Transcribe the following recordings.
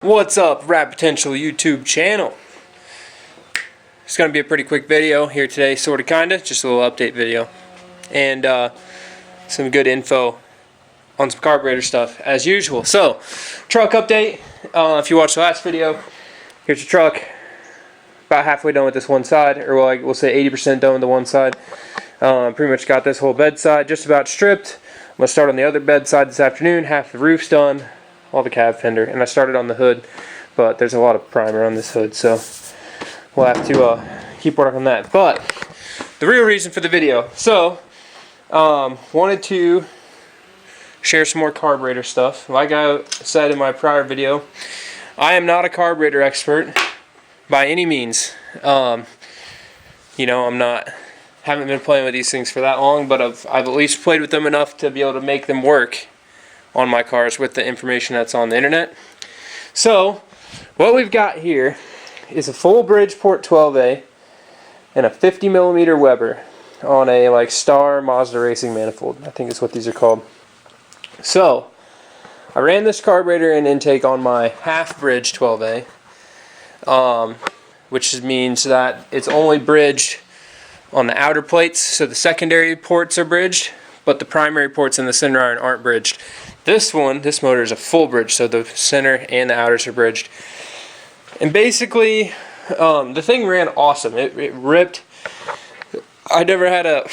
What's up, Rap Potential YouTube channel? It's going to be a pretty quick video here today, sorta kinda, just a little update video. And some good info on some carburetor stuff, as usual. So, truck update. If you watched the last video, here's your truck. About halfway done with this one side, or we'll say 80% done with the one side. Pretty much got this whole bed side just about stripped. I'm going to start on the other bed side this afternoon. Half the roof's done. All the cab fender, and I started on the hood, but there's a lot of primer on this hood, so we'll have to keep working on that. But the real reason for the video, so wanted to share some more carburetor stuff. Like I said in my prior video, I am not a carburetor expert by any means. You know, haven't been playing with these things for that long, but I've at least played with them enough to be able to make them work on my cars with the information that's on the internet. So what we've got here is a full Bridgeport 12A and a 50mm Weber on a like Star Mazda racing manifold, I think is what these are called. So I ran this carburetor and intake on my half bridge 12A, which means that it's only bridged on the outer plates, so the secondary ports are bridged, but the primary ports in the center iron aren't bridged. This motor is a full bridge, so the center and the outers are bridged. And basically, the thing ran awesome. It ripped. I never had a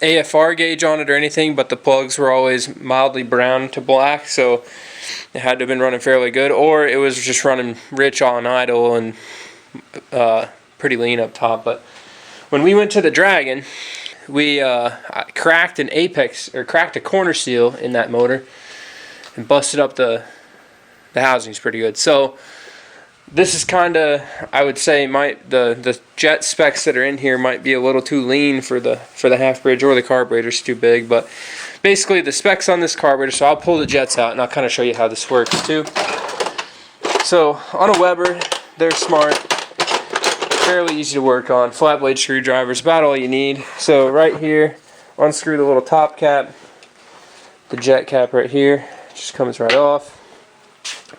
AFR gauge on it or anything, but the plugs were always mildly brown to black, so it had to have been running fairly good, or it was just running rich on idle and pretty lean up top. But when we went to the Dragon, we cracked a corner seal in that motor and busted up the housings pretty good. So this is kind of, I would say, the jet specs that are in here might be a little too lean for the half bridge, or the carburetor's too big. But basically the specs on this carburetor, so I'll pull the jets out and I'll kind of show you how this works too. So on a Weber, they're smart, fairly easy to work on. Flat blade screwdrivers, about all you need. So right here, unscrew the little top cap, the jet cap right here, just comes right off.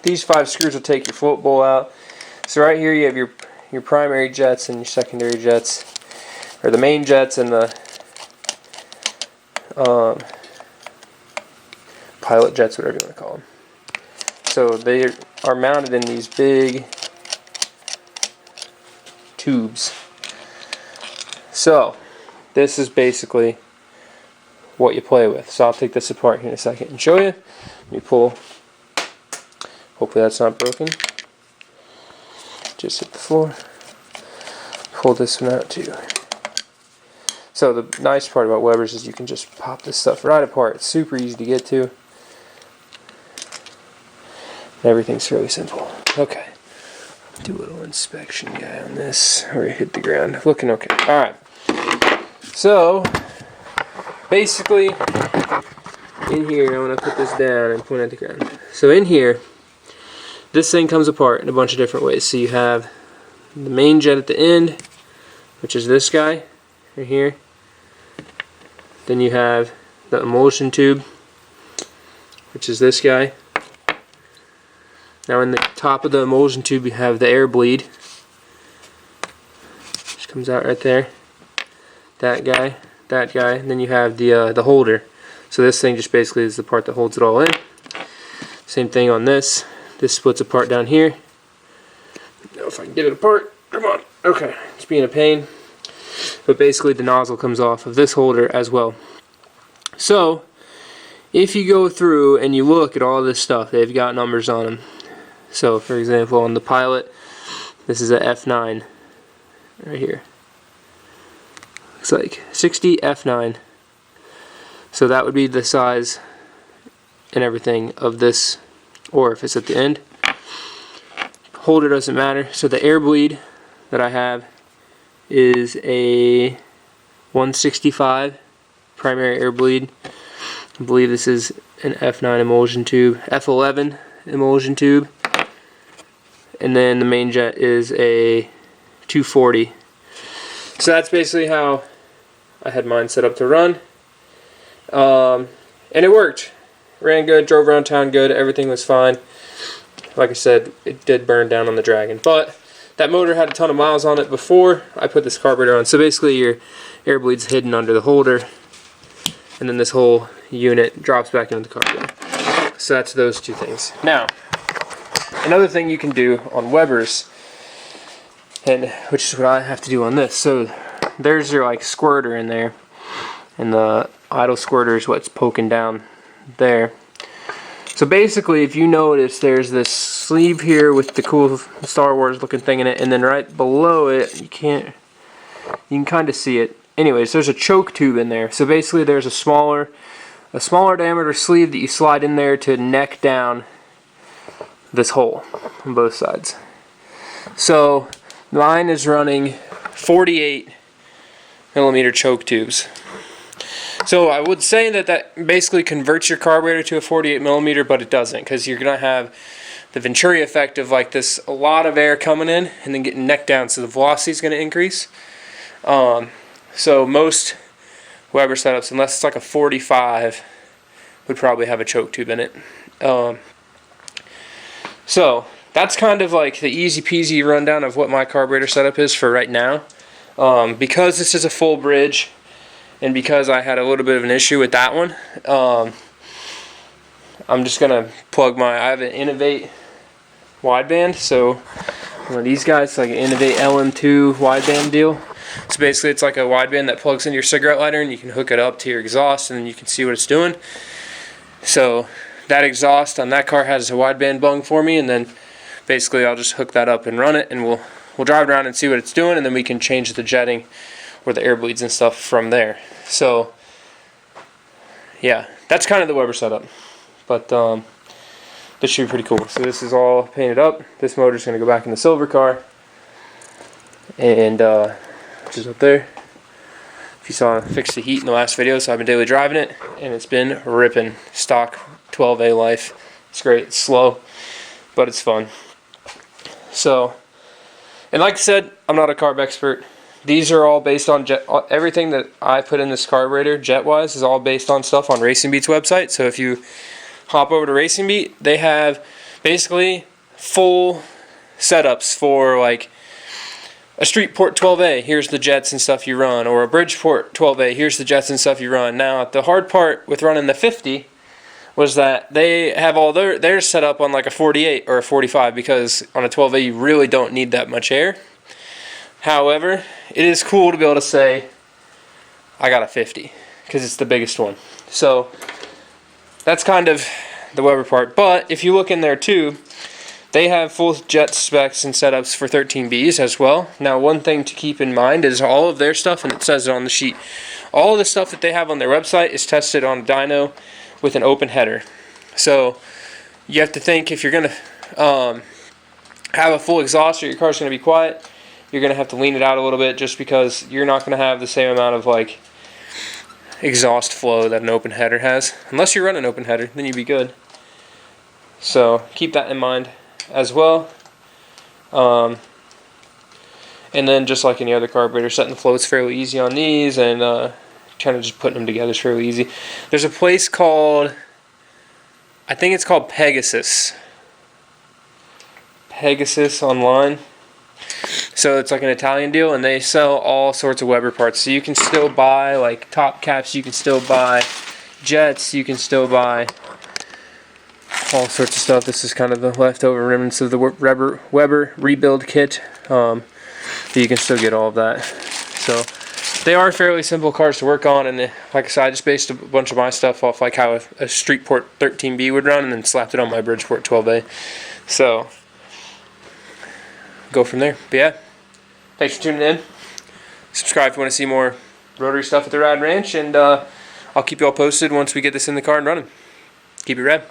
These 5 screws will take your float bowl out. So right here you have your primary jets and your secondary jets, or the main jets and the pilot jets, whatever you want to call them. So they are mounted in these big tubes. So this is basically what you play with. So I'll take this apart here in a second and show you. Let me pull. Hopefully that's not broken. Just hit the floor. Pull this one out too. So the nice part about Webers is you can just pop this stuff right apart. It's super easy to get to. Everything's fairly simple. Okay. Do a little inspection guy on this. Or hit the ground. Looking okay. Alright. So basically in here, I'm going to put this down and point at the ground. So in here, this thing comes apart in a bunch of different ways. So you have the main jet at the end, which is this guy right here. Then you have the emulsion tube, which is this guy. Now in the top of the emulsion tube you have the air bleed, which comes out right there. That guy, and then you have the holder. So this thing just basically is the part that holds it all in. Same thing on this. This splits apart down here. I don't know if I can get it apart. Come on. Okay, it's being a pain. But basically the nozzle comes off of this holder as well. So if you go through and you look at all this stuff, they've got numbers on them. So for example, on the pilot, this is a F9 right here. Looks like 60 F9. So that would be the size and everything of this orifice at the end. Holder doesn't matter. So the air bleed that I have is a 165 primary air bleed. I believe this is an F9 emulsion tube, F11 emulsion tube, and then the main jet is a 240. So that's basically how I had mine set up to run. And it worked. Ran good, drove around town good, everything was fine. like I said, it did burn down on the Dragon. But that motor had a ton of miles on it before I put this carburetor on. So basically your air bleed's hidden under the holder, and then this whole unit drops back into the carburetor. So that's those two things. Now, another thing you can do on Webers, and which is what I have to do on this. So there's your like squirter in there, and the idle squirter is what's poking down there. So basically, if you notice, there's this sleeve here with the cool Star Wars looking thing in it, and then right below it, you can kind of see it. Anyways, there's a choke tube in there. So basically, there's a smaller diameter sleeve that you slide in there to neck down this hole on both sides. So mine is running 48 millimeter choke tubes. So I would say that basically converts your carburetor to a 48 millimeter, but it doesn't, because you're going to have the Venturi effect of like this, a lot of air coming in and then getting neck down, so the velocity is going to increase. So most Weber setups, unless it's like a 45, would probably have a choke tube in it. So that's kind of like the easy peasy rundown of what my carburetor setup is for right now. Because this is a full bridge, and because I had a little bit of an issue with that one, I'm just gonna plug I have an Innovate wideband. So one of these guys, like an Innovate LM2 wideband deal. So basically it's like a wideband that plugs into your cigarette lighter, and you can hook it up to your exhaust, and then you can see what it's doing. So that exhaust on that car has a wideband bung for me, and then basically I'll just hook that up and run it, and we'll drive around and see what it's doing, and then we can change the jetting or the air bleeds and stuff from there. So yeah, that's kind of the Weber setup, but this should be pretty cool. So this is all painted up. This motor's going to go back in the silver car, and which is up there. If you saw, I fixed the heat in the last video, so I've been daily driving it, and it's been ripping. Stock 12A life. It's great. It's slow, but it's fun. So, and like I said, I'm not a carb expert. These are all based on everything that I put in this carburetor, jet-wise, is all based on stuff on Racing Beat's website. So if you hop over to Racing Beat, they have basically full setups for like a Streetport 12A, here's the jets and stuff you run, or a Bridgeport 12A, here's the jets and stuff you run. Now, the hard part with running the 50 was that they have all their set up on like a 48 or a 45, because on a 12A you really don't need that much air. However, it is cool to be able to say, I got a 50, because it's the biggest one. So that's kind of the Weber part. But if you look in there too, they have full jet specs and setups for 13Bs as well. Now, one thing to keep in mind is all of their stuff, and it says it on the sheet, all of the stuff that they have on their website is tested on a dyno with an open header. So you have to think, if you're going to have a full exhaust or your car's going to be quiet, you're going to have to lean it out a little bit, just because you're not going to have the same amount of like exhaust flow that an open header has. Unless you're running an open header, then you'd be good. So keep that in mind as well. And then just like any other carburetor, setting the floats fairly easy on these, and kind of just putting them together is fairly easy. There's a place called, I think it's called Pegasus online. So it's like an Italian deal, and they sell all sorts of Weber parts. So you can still buy like top caps, you can still buy jets, you can still buy all sorts of stuff. This is kind of the leftover remnants of the Weber rebuild kit. But you can still get all of that. So they are fairly simple cars to work on, and like I said, I just based a bunch of my stuff off like how a Streetport 13B would run, and then slapped it on my Bridgeport 12A. So go from there. But yeah, thanks for tuning in. Subscribe if you want to see more rotary stuff at the Rad Ranch, and I'll keep you all posted once we get this in the car and running. Keep it rad.